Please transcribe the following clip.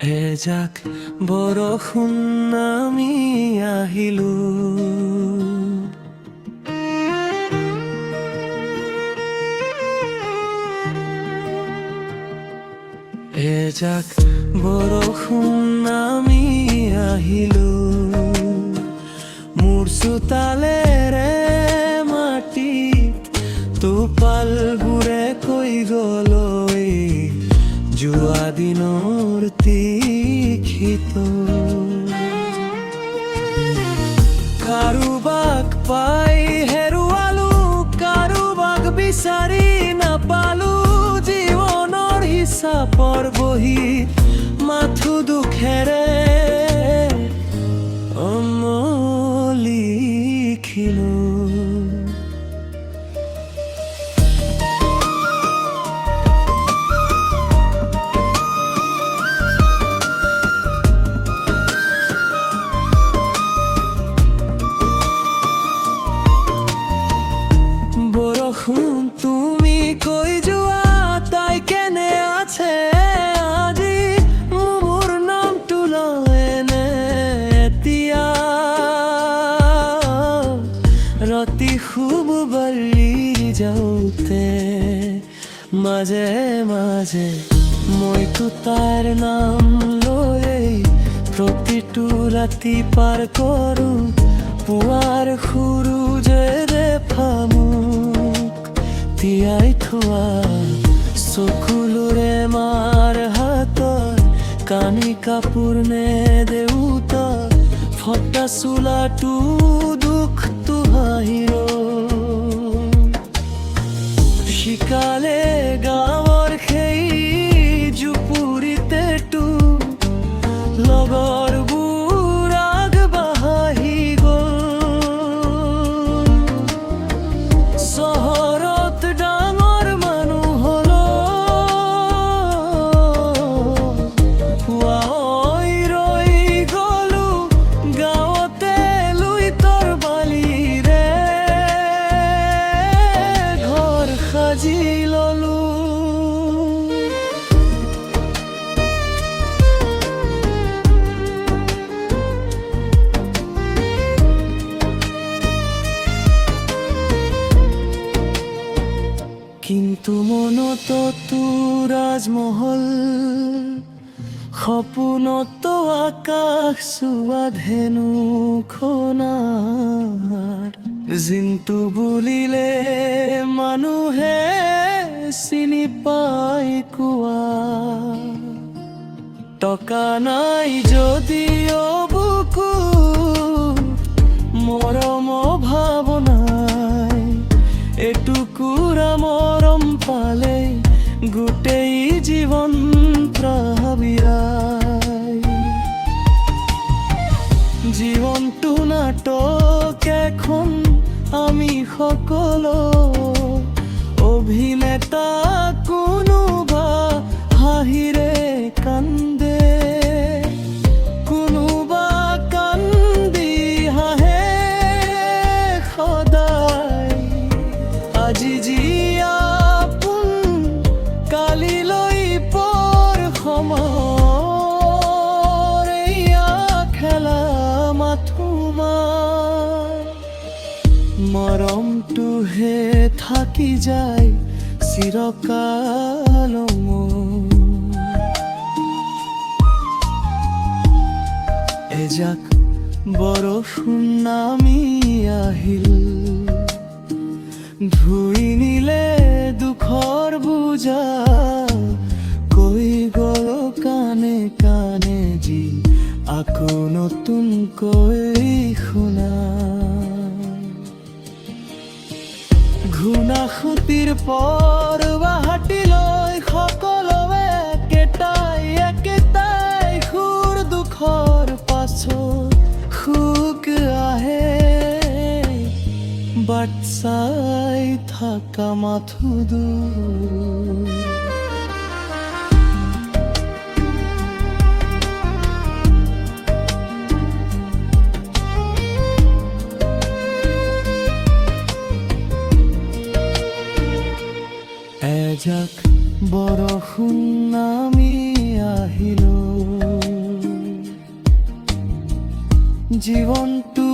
এজাক বৰষুণ নামি আহিলো, এজাক বৰষুণ নামি আহিলো, মোৰ চোতালেৰে মাটি টোপালবোৰে কৈ গ'লৈ যোৱা দিনৰ তিখিত। কাৰোবাক পাই হেৰুৱালো, কাৰোবাক বিচাৰি নাপালো, জীৱনৰ হিচাপৰ বহি মাথো দুখেৰে লিখিলো। বৰষুণ তুমি কৈ যোৱা তাই কেনে আছে আজি, মোৰ নামটো লয়নে এতিয়া, ৰাতি শুব বালি যাওঁতে মাজে মাজে মইতো তাইৰ নাম লৈ প্ৰতিটো ৰাতি পাৰ কৰোঁ, পুৱাৰ সূৰুজেৰে ফামুক তিয়াই থোৱা চকুলোৰে মাৰ হাতৰ কানি কাপোৰ নে দেউতা, ফটা চোলাটো দুখটো হাঁহিৰ শিকালে গাঁৱৰ সেই জুপুৰিতেটো লগৰবোৰ আগবাঢ়ি গ'ল, চহৰত ডাঙৰ মানুহ হল, ৰৈ গ'লো গাঁৱতে লুইতৰ বালিৰে ঘৰ সাজি ললো। কিন্তু মনতো তোৰ ৰাজমহল, সপোনতো আকাশ চুৱা ধেনুখনাৰ, জিন্তু বুলিলে মানুহে চিনি পাই কোৱা, টকা নাই যদিও বুকু মৰম ভাৱনাই, এটুকুৰা মৰম পালে গোটেই জীৱন প্ৰাবিৰাই, জীৱনটো নাটক এখন আমি সকলো অভিনেতা, কোনোবা হাঁহিৰে কান্দে, কোনোবা কান্দি হাঁহে সদায়, আজি যি আপোন কালিলৈ পৰ সময়, এয়া খেলা মাথোমাৰ, মৰমটোহে থাকি যায় চিৰকাল মোৰ। এজাক বৰষুণ নামি আহিল, ধুই নিলে দুখৰ বোজা, কৈ গ'ল কানে কানে যি আকৌ নতুনকৈ শুনা, ঘূনাসুতিৰ পৰৱাহাটিলৈ সকলোৱে একেটাই সুৰ, দুখৰ পাছত সুখ আহে, বাট চাই থাকা মাথো দূৰ। এজাক বৰষুণ নামি আহিলো। জীৱনটো